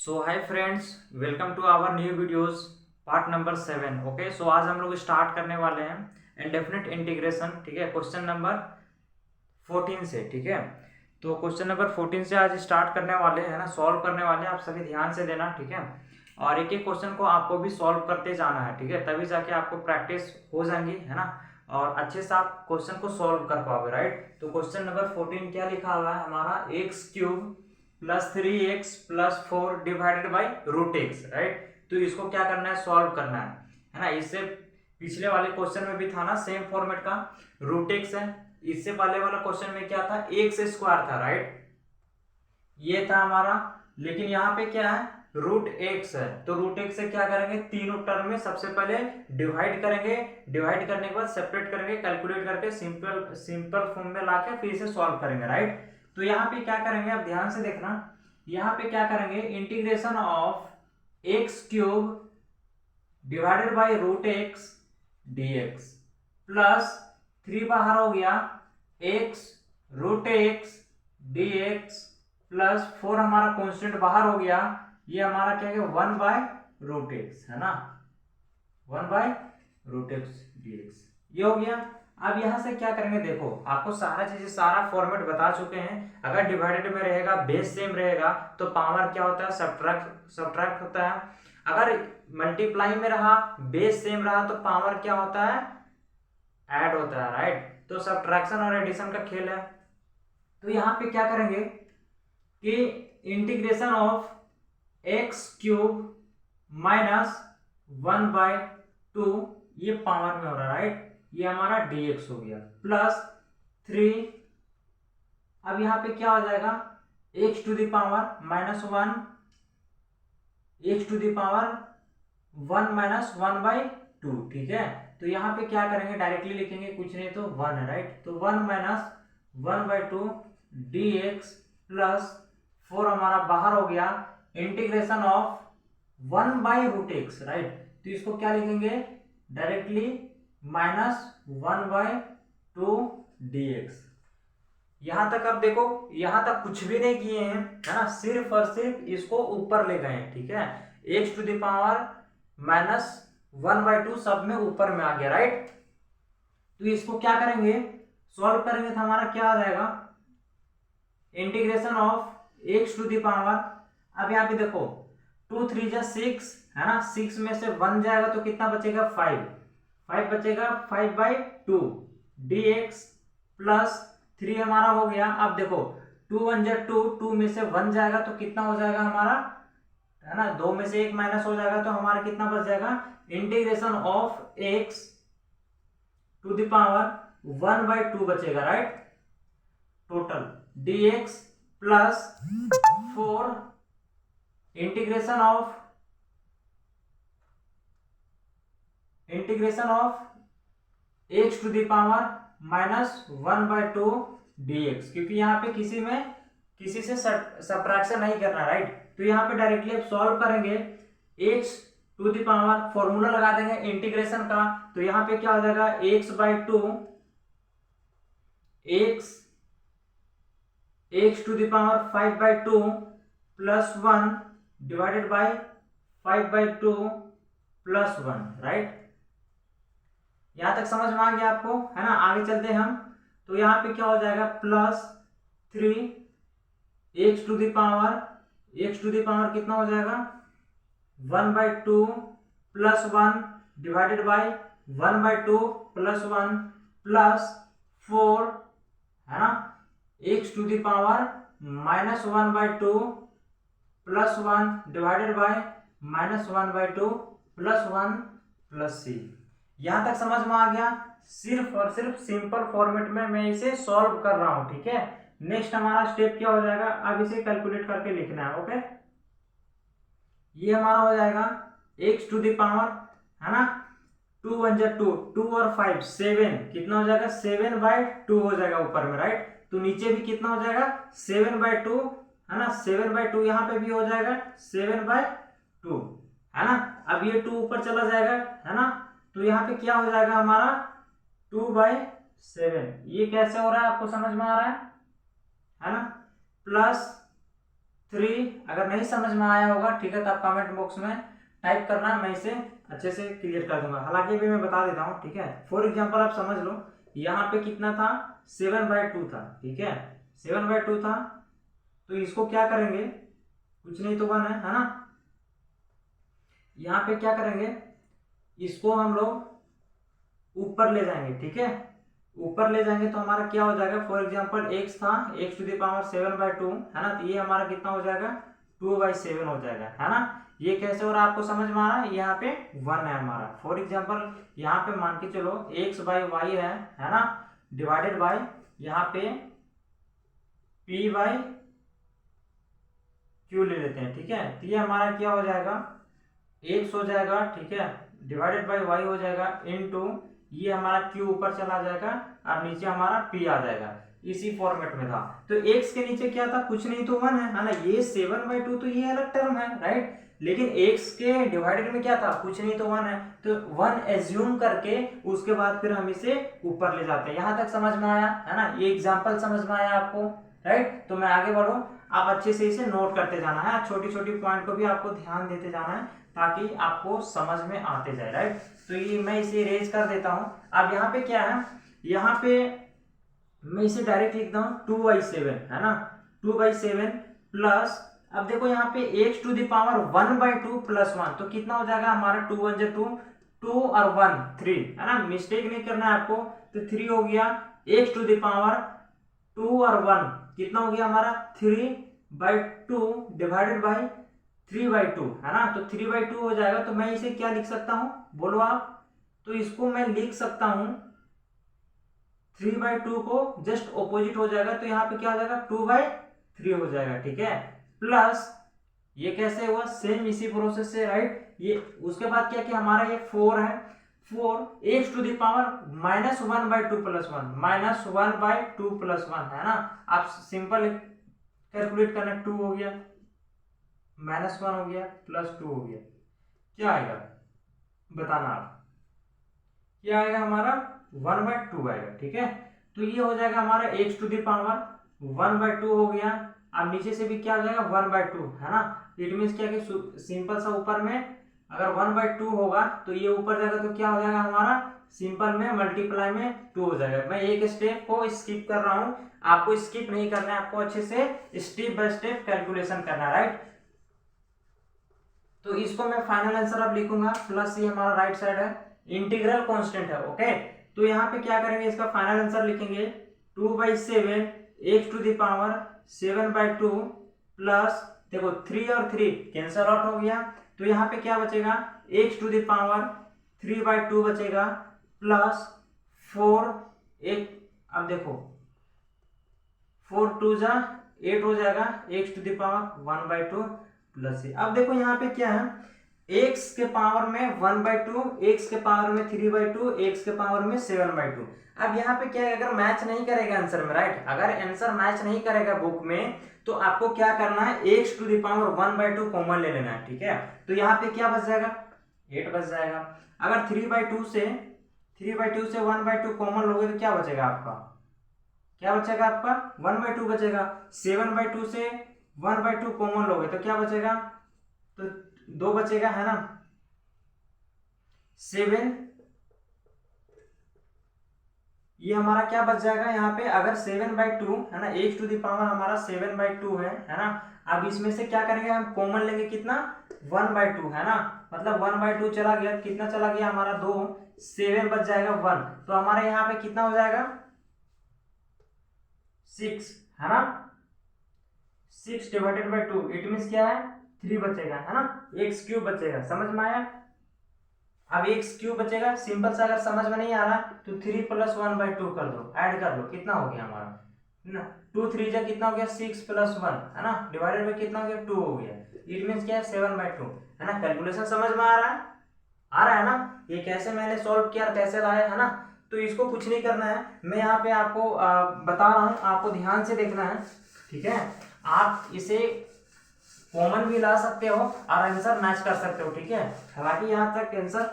So hi friends, welcome to our new videos part number 7। Okay, so आज हम लोग start करने वाले हैं इंडेफिनिट इंटीग्रेशन। ठीक है, क्वेश्चन नंबर 14 से। ठीक है, तो क्वेश्चन नंबर 14 से आज स्टार्ट करने वाले हैं ना, सॉल्व करने वाले हैं। आप सभी ध्यान से देना, ठीक है। और एक एक क्वेश्चन को आपको भी सॉल्व करते जाना है, ठीक है, तभी जाके आपको प्रैक्टिस हो जाएंगी, है ना, और अच्छे से आप क्वेश्चन को सॉल्व कर पाओगे, राइट। तो क्वेश्चन नंबर 14 क्या लिखा हुआ है हमारा, x cube plus 3x plus 4 divided by root x, right. तो इसको क्या करना है, सॉल्व करना है ना। इससे पिछले वाले क्वेश्चन में भी था ना, सेम फॉर्मेट का, रूट एक्स है। इससे पहले वाला क्वेश्चन में क्या था, एक्स स्क्वायर था, राइट, ये था हमारा। लेकिन यहाँ पे क्या है, रूट एक्स है। तो रूट एक्स से क्या करेंगे, तीनों टर्म में सबसे पहले डिवाइड करेंगे, डिवाइड करने के बाद सेपरेट करेंगे, कैलकुलेट करके सिंपल सिंपल फॉर्म में लाके फिर इसे सॉल्व करेंगे, राइट। तो यहाँ पे क्या करेंगे, आप ध्यान से देखना, यहाँ पे क्या करेंगे, integration of x cube divided by root x dx plus 3 बाहर हो गया, x root x dx plus 4 हमारा कांस्टेंट बाहर हो गया, ये हमारा क्या है, 1 बाय रूट एक्स, है ना, 1 बाय रूट एक्स dx, ये हो गया। अब यहां से क्या करेंगे, देखो आपको सारा चीज सारा फॉर्मेट बता चुके हैं। अगर डिवाइडेड में रहेगा, बेस सेम रहेगा, तो पावर क्या होता है, सब्ट्रैक्ट होता है। अगर मल्टीप्लाई में रहा, बेस सेम रहा, तो पावर क्या होता है, ऐड होता है, राइट। तो सब्ट्रैक्शन और एडिशन का खेल है। तो यहाँ पे क्या करेंगे कि integration of x cube minus 1/2, ये पावर में हो रहा है, राइट, ये हमारा dx हो गया, प्लस 3। अब यहाँ पे क्या हो जाएगा, x to the power minus 1, x to the power 1 minus 1/2, ठीक है। तो यहाँ पे क्या करेंगे, डायरेक्टली लिखेंगे, कुछ नहीं तो 1 है, राइट। तो 1 माइनस 1/2 dx प्लस 4 हमारा बाहर हो गया, इंटीग्रेशन ऑफ 1/√x, राइट। तो इसको क्या लिखेंगे, डायरेक्टली माइनस 1/2 dx। यहां तक अब देखो, यहां तक कुछ भी नहीं किए हैं, है ना, सिर्फ और सिर्फ इसको ऊपर ले गए हैं, ठीक है। X to the power minus 1/2 सब में ऊपर में आ गया, राइट। तो इसको क्या करेंगे, सॉल्व करेंगे, तो हमारा क्या आ जाएगा, integration of x to the power. अब यहाँ पे देखो 2 3 जा 6, है ना, 6 में से 1 जाएगा तो कितना बचेगा, 5 बचेगा, 5/2 dx प्लस 3 हमारा हो गया। अब देखो 2 1 जा 2, 2 में से 1 जाएगा तो कितना हो जाएगा हमारा, है ना, 2 में से 1 माइनस हो जाएगा, तो हमारा कितना बच जाएगा, integration of x to the power 1/2 बचेगा, right, total dx plus 4 integration of x to the power minus 1/2 dx, क्योंकि यहाँ पे किसी से सब्ट्रैक्शन नहीं करना, राइट। तो यहाँ पे डायरेक्टली आप सॉल्व करेंगे, x to the power formula लगा देंगे इंटीग्रेशन का, तो यहाँ पे क्या हो जाएगा, x/2 x to the power 5/2 plus 1 divided by 5/2 plus 1, right. यहां तक समझ में आ गया आपको, है ना। आगे चलते हैं हम, तो यहाँ पे क्या हो जाएगा, plus 3 x to the power कितना हो जाएगा, 1/2 plus 1 divided by 1/2 plus 1 plus 4, है ना, x to the power minus 1/2 plus 1 divided by minus 1/2 plus 1 plus c। यहां तक समझ में आ गया, सिर्फ और सिर्फ सिंपल फॉर्मेट में मैं इसे सॉल्व कर रहा हूं, ठीक है। नेक्स्ट हमारा स्टेप क्या हो जाएगा, अब इसे कैलकुलेट करके लिखना है, ओके। ये हमारा हो जाएगा एक्स टू द पावर, है ना, 2 1 जा 2, 2 और 5 7, कितना हो जाएगा, 7/2 हो जाएगा ऊपर में, राइट। तो नीचे भी कितना हो जाएगा, 7/2, है ना, 7/2 यहाँ पे भी हो जाएगा 7/2, है ना। अब ये 2 ऊपर चला जाएगा, है ना, तो यहाँ पे क्या हो जाएगा हमारा 2/7। ये कैसे हो रहा है, आपको समझ में आ रहा है ना, प्लस 3। अगर नहीं समझ में आया होगा ठीक है तो आप कमेंट बॉक्स में टाइप करना, मैं इसे अच्छे से क्लियर कर दूंगा। हालांकि भी मैं बता देता हूँ ठीक है। फॉर एग्जाम्पल आप समझ लो, यहाँ पे कितना था 7/2 था ठीक है, 7/2 था। तो इसको क्या करेंगे, कुछ नहीं तो 1 है ना। यहाँ पे क्या करेंगे, इसको हम लोग ऊपर ले जाएंगे ठीक है। ऊपर ले जाएंगे तो हमारा क्या हो जाएगा, फॉर एग्जाम्पल x था, x⁻7/2 है ना। तो ये हमारा कितना हो जाएगा 2/7 हो जाएगा है ना। ये कैसे हो रहा है आपको समझ में आ रहा है, यहाँ पे 1 है हमारा। फॉर एग्जाम्पल यहाँ पे मान के चलो x/y है ना, डिवाइडेड बाय यहाँ पे p/q ले लेते हैं ठीक है। तो ये हमारा क्या हो जाएगा, x हो जाएगा ठीक है, डिवाइडेड बाय y हो जाएगा, इनटू ये हमारा q ऊपर चला जाएगा और नीचे हमारा p आ जाएगा। इसी फॉर्मेट में था। तो x के नीचे क्या था, कुछ नहीं तो 1 है ना। ये 7/2 तो ये अलग टर्म है राइट, लेकिन x के डिवाइडेड में क्या था, कुछ नहीं तो 1 है। तो 1 एज्यूम करके उसके बाद फिर हम इसे ऊपर ले जाते हैं। यहां तक समझ में आया है ना, ये एग्जाम्पल समझ में आया आपको राइट। तो मैं आगे बढ़ूं, आप अच्छे से इसे नोट करते जाना है, छोटी छोटी पॉइंट को भी आपको ध्यान देते जाना है ताकि आपको समझ में आते जाए राइट। तो ये मैं इसे इरेज कर देता हूं। अब यहाँ पे क्या है, यहाँ पे मैं इसे डायरेक्ट लिखता हूँ 2/7 है ना, 2/7 प्लस, अब देखो यहाँ पे x⁻1/2 प्लस 1, तो कितना हो जाएगा हमारा 2 1 2, 2 और 1 3 है ना, मिस्टेक नहीं करना है आपको। तो 3 हो गया, x⁻2 और 1 कितना हो गया हमारा 3/2 डिवाइडेड बाई 3/2 है ना। तो 3/2 हो जाएगा। तो मैं इसे क्या लिख सकता हूं, बोलो आप। तो इसको मैं लिख सकता हूं 3/2 को जस्ट ऑपोजिट हो जाएगा, तो यहाँ पे क्या हो जाएगा 2/3 हो जाएगा ठीक है। प्लस ये कैसे हुआ, सेम इसी प्रोसेस से राइट। ये उसके बाद क्या किया, हमारा ये 4 है, 4 x⁻−1/2 प्लस 1, -1/2 प्लस 1 है ना। आप सिंपल कैलकुलेट करना, 2 हो गया, -1 हो गया, +2 हो गया, क्या आएगा बताना आप। क्या आएगा हमारा 1/2 आएगा ठीक है। तो ये हो जाएगा हमारा x⁻1/2 हो गया। अब नीचे से भी क्या हो जाएगा 1/2 है ना। इट मीन्स क्या कि सिंपल सा ऊपर में अगर 1/2 होगा तो ये ऊपर जाएगा तो क्या हो जाएगा हमारा सिंपल में मल्टीप्लाई में 2 हो जाएगा। मैं एक स्टेप को स्किप कर रहा हूं, आपको स्किप नहीं करना है, आपको अच्छे से स्टेप बाय स्टेप कैलकुलेशन करना है राइट। तो इसको मैं फाइनल आंसर अब लिखूंगा, प्लस ये हमारा राइट साइड है, इंटीग्रल कांस्टेंट है ओके। तो यहाँ पे क्या करेंगे, इसका फाइनल आंसर लिखेंगे 2/7 x⁻7/2 प्लस, देखो 3 और 3 कैंसल आउट हो गया, तो यहाँ पे क्या बचेगा x⁻3/2 बचेगा प्लस 4 एक, अब देखो 4 2 जा 8 हो जाएगा, x⁻1/2 प्लस ये। अब देखो यहाँ पे क्या है, x के पावर में 1/2, x के पावर में 3/2, x के पावर में 7/2। अब यहाँ पे क्या है, अगर मैच नहीं करेगा आंसर में राइट, अगर आंसर मैच नहीं करेगा बुक में तो आपको क्या करना है, x⁻1/2 कॉमन ले लेना है ठीक है। तो यहाँ पे क्या बच जाएगा 8 बच जाएगा। अगर 3/2 से 1/2 कॉमन लोगे तो क्या बचेगा आपका, क्या बचेगा आपका 1/2 बचेगा। 7/2 से 1/2 कॉमन लोगे तो क्या बचेगा, तो 2 बचेगा है ना, 7, ये हमारा क्या बच जाएगा यहाँ पे, अगर 7/2 है ना, x⁻ हमारा 7/2 है ना। अब इसमें से क्या करेंगे हम, कॉमन लेंगे कितना 1/2 है ना, मतलब 1/2 चला गया, कितना चला गया हमारा 2, 7 बच जाएगा 1, तो हमारे यहाँ पे कितना हो जाएगा 6 है ना, 6/2 इट मीन्स क्या है 3 बचेगा है ना, x³ बचेगा, समझ में आया। अब x³ बचेगा, सिंपल सा, अगर समझ में नहीं आ रहा तो 3 + 1/2 कर दो, ऐड कर लो, कितना हो गया हमारा 2 3 जा कितना हो गया 6 + 1 है ना, डिवाइडेड बाय कितना हो गया 2 हो गया, इट मीन्स क्या है 7/2 है ना। कैलकुलेशन समझ में आ रहा है ना, ये कैसे मैंने सॉल्व किया कैसे लाया है ना। तो इसको कुछ नहीं करना है, मैं यहाँ पे आपको बता रहा हूँ, आपको ध्यान से देखना है ठीक है। आप इसे कॉमन भी ला सकते हो और आंसर मैच कर सकते हो ठीक है। हालांकि यहाँ तक आंसर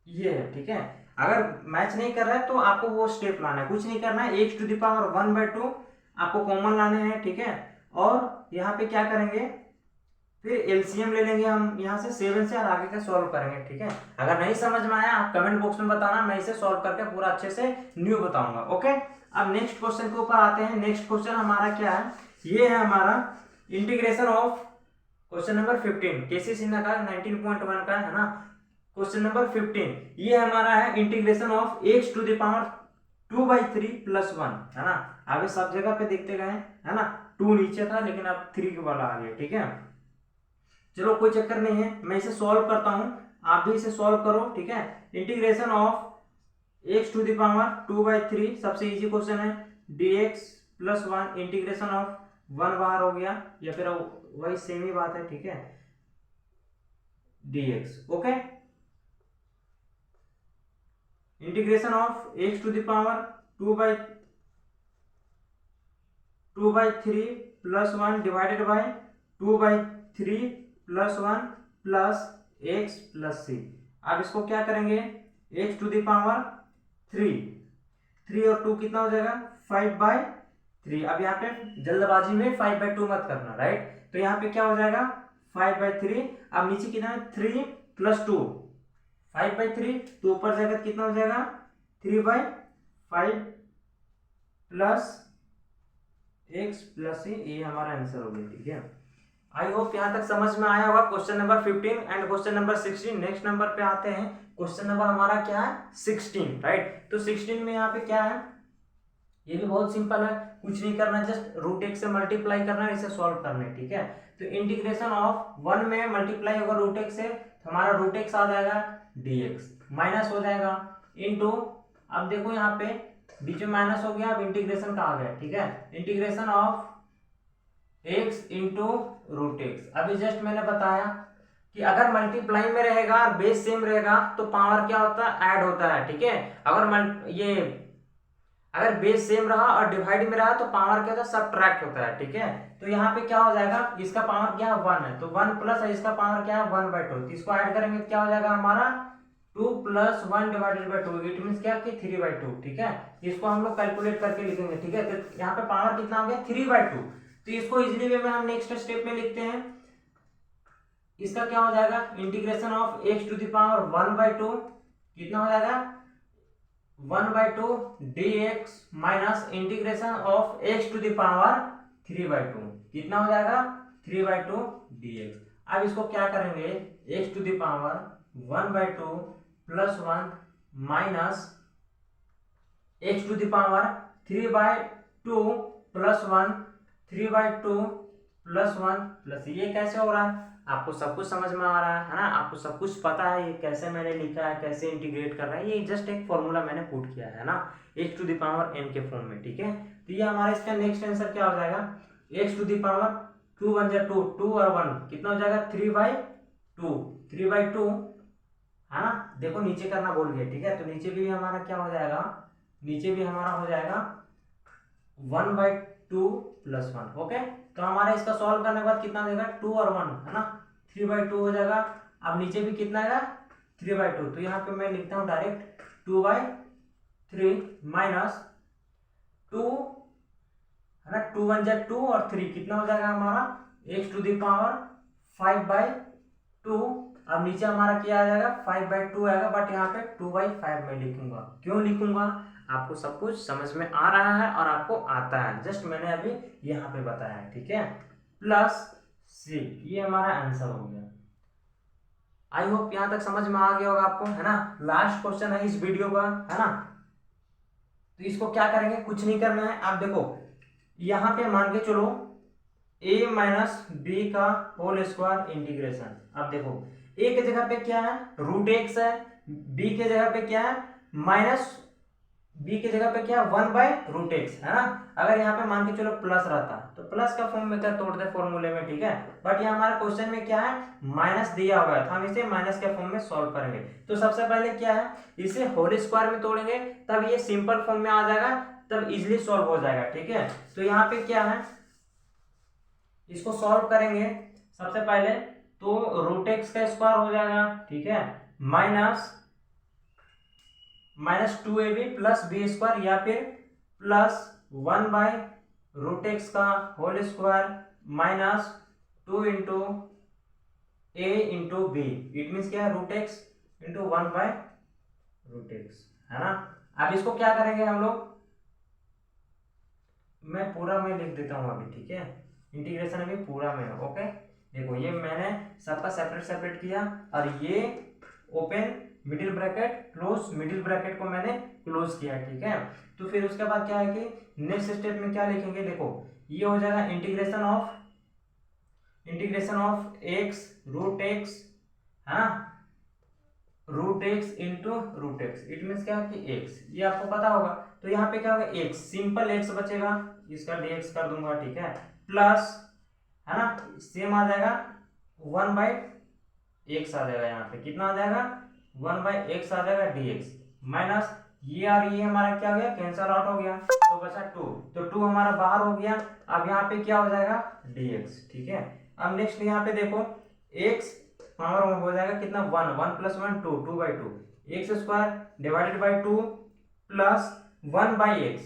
ये है ठीक है। अगर मैच नहीं कर रहा है तो आपको वो स्टेप लाना है, कुछ नहीं करना है, x⁻1/2 आपको कॉमन लाने हैं ठीक है। और यहाँ पे क्या करेंगे, फिर एलसीएम ले लेंगे हम यहाँ से 7 से और आगे का सॉल्व करेंगे, ठीक है। अगर नहीं समझ में आया आप कमेंट बॉक्स में बताना, मैं इसे सॉल्व करके पूरा अच्छे से न्यू बताऊंगा, ओके। अब नेक्स्ट क्वेश्चन के ऊपर आते हैं। नेक्स्ट क्वेश्चन हमारा क्या है, ये है हमारा इंटीग्रेशन ऑफ क्वेश्चन नंबर 15, केसी सिन्हा का 19.1 का है ना। क्वेश्चन नंबर 15 ये हमारा है integration of x to the power 2/3 + 1, है ना। अभी सब जगह पे देखते गए है ना, 2 नीचे था लेकिन अब 3 वाला आ गया, ठीक है। चलो कोई चक्कर नहीं है, मैं इसे सॉल्व करता हूं, आप भी इसे सॉल्व करो, ठीक है। Integration of x to the power 2/3, सबसे इजी क्वेश्चन है, dx + 1 इंटीग्रेशन ऑफ 1 बाहर हो गया, या फिर वही सेम ही बात है, ठीक है, dx, okay. Integration of x to the power 2/3 + 1 divided by 2/3 + 1 plus x + c। अब इसको क्या करेंगे, x टू द पावर 3 और 2 कितना हो जाएगा, 5/3। अब यहाँ पे जल्दबाजी में 5/2 मत करना, राइट। तो यहाँ पे क्या हो जाएगा, 5/3। अब नीचे कितना है, 3 + 2 5/3, तो ऊपर जाकर कितना हो जाएगा, 3/5 प्लस x + c। ये हमारा आंसर हो गया, ठीक है। आई होप यहाँ तक समझ में आया होगा question number 15 and question number 16। Next number पे आते हैं, क्वेश्चन नंबर हमारा क्या है, 16, राइट। तो 16 में यहाँ पे क्या है, ये भी बहुत सिंपल है, कुछ नहीं करना, जस्ट √x से मल्टीप्लाई करना है, इसे सॉल्व करना है, ठीक है। तो इंटीग्रेशन ऑफ 1 में मल्टीप्लाई होगा √x से, तो हमारा √x आ जाएगा, dx माइनस हो जाएगा इनटू, अब देखो यहाँ पे बीच में माइनस हो गया, अब इंटीग्रेशन का आ गया, ठीक है। Integration of x into √x। अभी जस्ट मैंने बताया कि अगर मल्टीप्लाई में रहेगा और बेस सेम रहेगा तो पावर क्या होता है, ऐड होता है, ठीक है। अगर बेस सेम रहा और डिवाइड में रहा तो पावर क्या होता है, सबट्रैक्ट होता है, ठीक है। तो यहाँ पे क्या हो जाएगा, इसका पावर क्या है, 1 है, तो 1 प्लस है, इसका पावर क्या है, 1/2। तो इसको ऐड करेंगे तो क्या हो जाएगा हमारा, 2 + 1 डिवाइडेड बाय 2, इट मींस क्या कि 3/2, ठीक है। इसको हम लोग कैलकुलेट करके लिखेंगे, ठीक है। तो यहाँ पे पावर कितना हो गया, 3/2। तो इसको इजीली वे में हम नेक्स्ट स्टेप में लिखते हैं, इसका क्या हो जाएगा, integration of x to the power 1/2 कितना हो जाएगा, 1/2 dx minus integration of x to the power 3/2 कितना हो जाएगा, 3/2 dx। अब इसको क्या करेंगे, x to the power 1/2 + 1 minus x to the power 3/2 + 1 3/2 + 1 plus, ये कैसे हो रहा है, आपको सब कुछ समझ में आ रहा है ना, आपको सब कुछ पता है ये कैसे मैंने लिखा है, कैसे इंटीग्रेट कर रहा है, ये जस्ट एक फॉर्मूला मैंने पुट किया है ना, x to the power n के फॉर्म में, ठीक है। तो ये हमारा इसका नेक्स्ट आंसर क्या हो जाएगा, x टू द पावर 2 × 1 = 2 और 1 कितना हो जाएगा, 3/2 है ना। देखो नीचे करना भूल गए, ठीक है। तो नीचे भी हमारा क्या हो जाएगा, नीचे भी हमारा हो जाएगा 1/2 + 1, ओके। तो हमारा इसका सॉल्व करने के बाद कितना देगा, 2 और 1 है ना, 3/2 हो जाएगा। अब नीचे भी कितना आएगा, 3/2। तो यहाँ पे मैं लिखता हूँ डायरेक्ट 2/3 माइनस 2 है ना, 2 × 1 = 2 और 3 कितना हो जाएगा हमारा, x टू द पावर 5/2। अब नीचे हमारा क्या आ जाएगा, 5/2 आएगा, बट यहाँ पे 2/5 में लिखूंगा, क्यों लिखूंगा, आपको सब कुछ समझ में आ रहा है और आपको आता है, जस्ट मैंने अभी यहाँ पे बताया है, ठीक है, प्लस c। ये हमारा आंसर हो गया। आई होप यहाँ तक समझ में आ गया होगा आपको, है ना। लास्ट क्वेश्चन है इस वीडियो का, है ना। तो इसको क्या करेंगे, कुछ नहीं करना है, आप देखो यहाँ पे मान के चलो a - b का होल स्क्वायर इंटीग्रेशन। अब देखो a के जगह पे क्या है, √x है, b के जगह पे क्या है, -b के जगह पे क्या है, 1/√x, है ना। अगर यहाँ पे मान के चलो प्लस रहता तो प्लस का फॉर्म में क्या तोड़ते फॉर्मूले में, ठीक है। बट ये हमारे क्वेश्चन में क्या है, माइनस दिया हुआ है, तो हम इसे माइनस के फॉर्म में सॉल्व करेंगे। तो सबसे पहले क्या है, इसे होल स्क्वायर में तोड़ेंगे, तब ये सिंपल फॉर्म में आ जाएगा, तब इजिली सॉल्व हो जाएगा, ठीक है। तो यहाँ पे क्या है, इसको सॉल्व करेंगे सबसे पहले, तो √x का स्क्वायर हो जाएगा, ठीक है, -2ab + b² या फिर +1/√x रूट एक्स का whole square minus 2 into a into b, it means क्या है, root x into 1 by root x, है ना। अब इसको क्या करेंगे हम लोग, मैं पूरा में लिख देता हूँ अभी, ठीक है, इंटीग्रेशन अभी पूरा में है। ओके, देखो ये मैंने सबका सेपरेट सेपरेट किया, और ये open middle bracket close middle bracket को मैंने क्लोज किया, ठीक है। तो फिर उसके बाद क्या है कि नेक्स्ट स्टेप में क्या लिखेंगे, देखो ये हो जाएगा integration of x root x, हाँ, root x into root x, it means क्या कि एक्स, ये आपको पता होगा। तो यहाँ पे क्या होगा, एक्स सिंपल एक्स बचेगा, इसका dx कर दूंगा, ठीक है, प्लस, है ना, सेम आ जाएगा 1 बाई एक्स आ जाएगा, यहाँ पे कितना आ जाएगा 1 बाई एक्स आ जाएगा dx, माइनस ये और ये हमारा क्या हो गया, कैंसल आउट हो गया, तो बचा 2, तो 2 हमारा बाहर हो गया। अब यहाँ पे क्या हो जाएगा dx, ठीक है। अब नेक्स्ट यहाँ पे देखो x पावर हो जाएगा कितना 1, 1 plus 1 2, 2 by 2, x square divided by 2 plus 1 by x.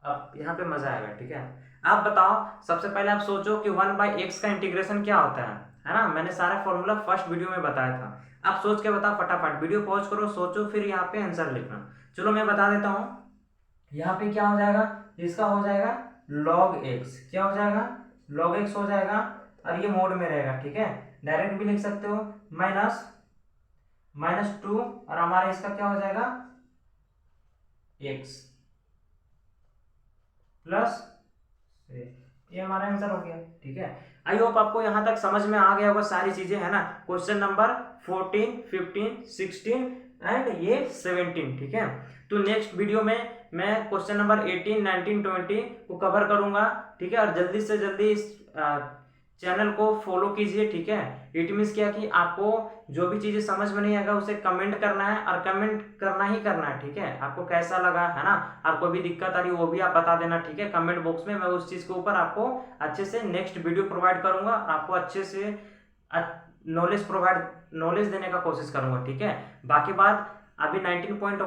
अब यहाँ पे मजा आएगा, ठीक है। आप बताओ, सबसे पहले आप सोचो कि 1 बाई एक्स का इंटीग्रेशन क्या होता है ना। मैंने सारा फॉर्मूला फर्स्ट वीडियो में बताया था, आप सोच के बताओ फटाफट, वीडियो पॉज करो, सोचो, फिर यहाँ पे आंसर लिखना। चलो मैं बता देता हूँ, यहाँ पे क्या हो जाएगा, इसका हो जाएगा log x, क्या हो जाएगा log x हो जाएगा, और ये मोड में रहेगा, ठीक है, डायरेक्ट भी लिख सकते हो, माइनस 2, और हमारा इसका क्या हो जाएगा x प्लस, ये हमारा आंसर हो गया, ठीक है। आई होप आपको यहाँ तक समझ में आ गया होगा सारी चीजें, है ना। क्वेश्चन नंबर 14, 15, 16 एंड ये 17, ठीक है। तो नेक्स्ट वीडियो में मैं क्वेश्चन नंबर 18, 19, 20 को कवर करूंगा, ठीक है। और जल्दी से जल्दी इस चैनल को फॉलो कीजिए, ठीक है। इट मीन्स क्या कि आपको जो भी चीजें समझ में नहीं आएगा उसे कमेंट करना है, और कमेंट करना ही करना है, ठीक है। आपको कैसा लगा, है ना, और कोई भी दिक्कत आ रही है वो भी आप बता देना, ठीक है, कमेंट बॉक्स में। मैं उस चीज के ऊपर आपको अच्छे से नेक्स्ट वीडियो प्रोवाइड करूंगा, आपको अच्छे से नॉलेज देने का कोशिश करूंगा, ठीक है। बाकी बात अभी 19 पॉइंट